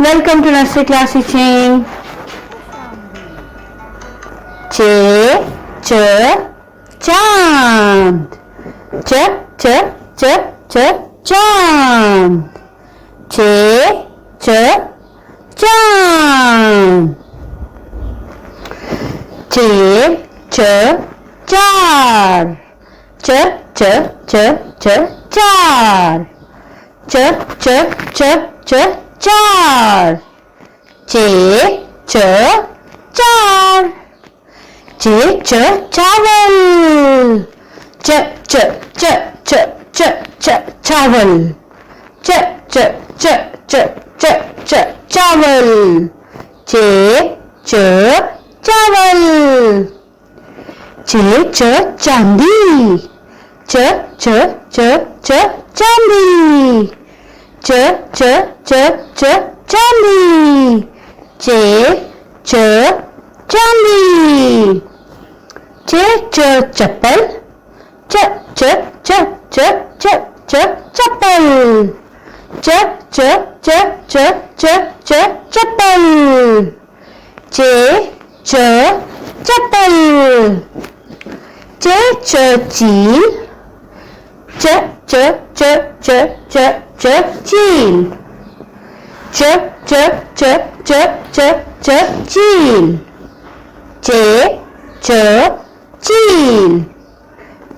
Welcome to Nursery Class Teaching. Ch, ch, chand. Ch, ch, ch, ch, chand. Ch, ch, chand. Ch, ch, char. Ch, ch, ch, ch, char. Ch, ch, ch, ch, char. Ch, ch, char. Ch, ch, chawal. Ch, ch, ch, ch, ch, ch, chawal. Ch, ch, ch, ch, ch, ch, chawal. Ch, ch, chawal. Ch, ch, chandi. Ch, ch, ch, ch, chandi. Ch, ch, ch, ch, chandi. Ch, ch, chandi. Ch, ch, chappal. Ch, ch, ch, ch, ch, ch, chappal. Ch, ch, ch, ch, ch, ch, chappal. Ch, ch, chappal. Ch, ch, cheel. Ch, ch, ch, ch, ch, ch, cheel. Ch, ch, ch, ch, ch, ch, cheel. Ch, ch, cheel.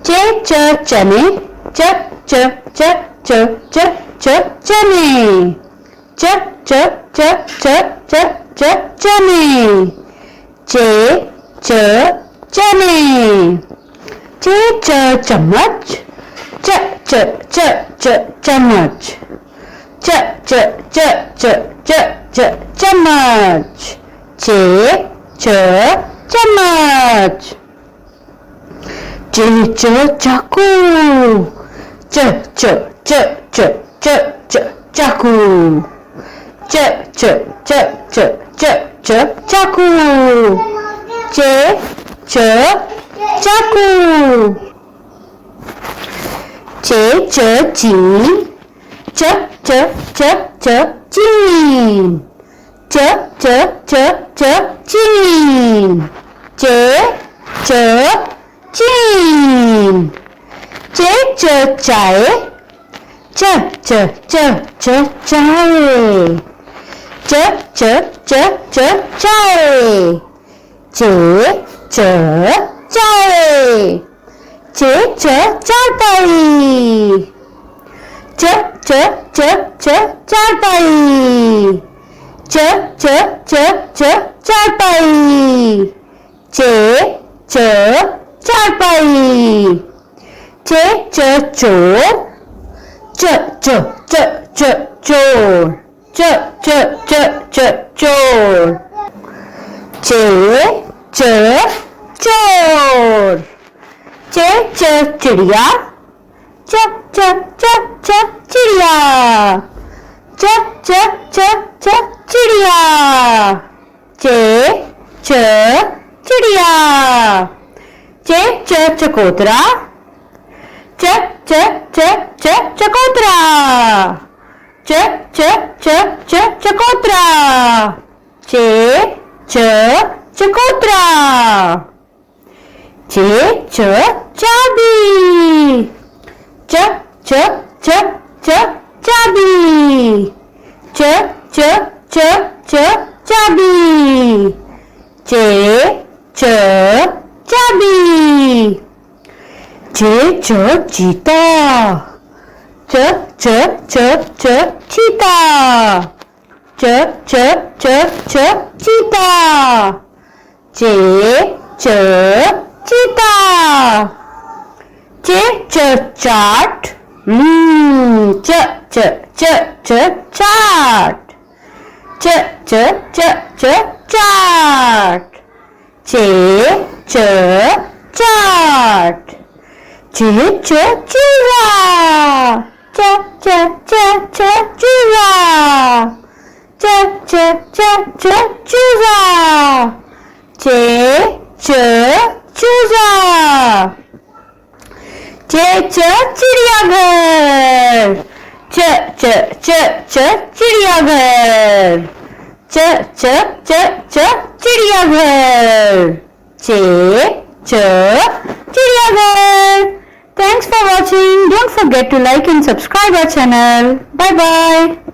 Ch, ch, chane. Ch, ch, ch, ch, ch, ch, chane. Ch, ch, ch, ch, ch, ch, chane. Ch, ch, chane. Ch, ch, chammach. Ch, ch, ch, ch, chammach. Ch, ch, ch, ch, ch, ch, chammach. Ch, ch, chammach. Ch, ch, chaku. Ch, ch, ch, ch, ch, ch, chaku. Ch, ch, ch, ch, ch, ch, chaku. Ch, ch, chaku. Ch, ch, chini. Ch, ch, ch, ch, chini. Ch, ch, ch, ch, chini. Ch, ch, chin. Ch, ch, chae. Ch, ch, ch, ch, chae. Ch, ch, ch, ch, chae. Ch, ch, chae. Ch, ch, charpai. Ch, ch, ch, ch, charpai. Ch, ch, ch, ch, charpai. Ch, ch, charpai. Ch, ch, chor. Ch, ch, ch, ch, chor. Ch, ch, ch, ch, chor. Ch, ch, chor. Ch, ch, चिड़िया. च, च, च, च, चिड़िया. च, च, च, च, चिड़िया. च, च, चिड़िया. च, च, चकोतरा. च, च, च, च, चकोतरा. च, च, च, च, चकोतरा. च, च, चकोतरा. च, च, चाबी. च, च, च, च, चाबी. च, च, च, च, चाबी. च, च, चाबी. च, च, चीता. च, च, च, च, चीता. च, च, च, च, चीता. च, च, चीता. च, च, चाट. च, च, च, च, चाट. च, च, च, च, चाट. च, च, चाट. च, च, चूहा. च, च, च, च, चूहा. च, च, च, च, चूहा. च, च, चूहा. च, च, चिड़ियाघर. च, च, च च च चिड़ियाघर, च च च च चिड़ियाघर, चे च चिड़ियाघर. Thanks for watching. Don't forget to like and subscribe our channel. Bye bye.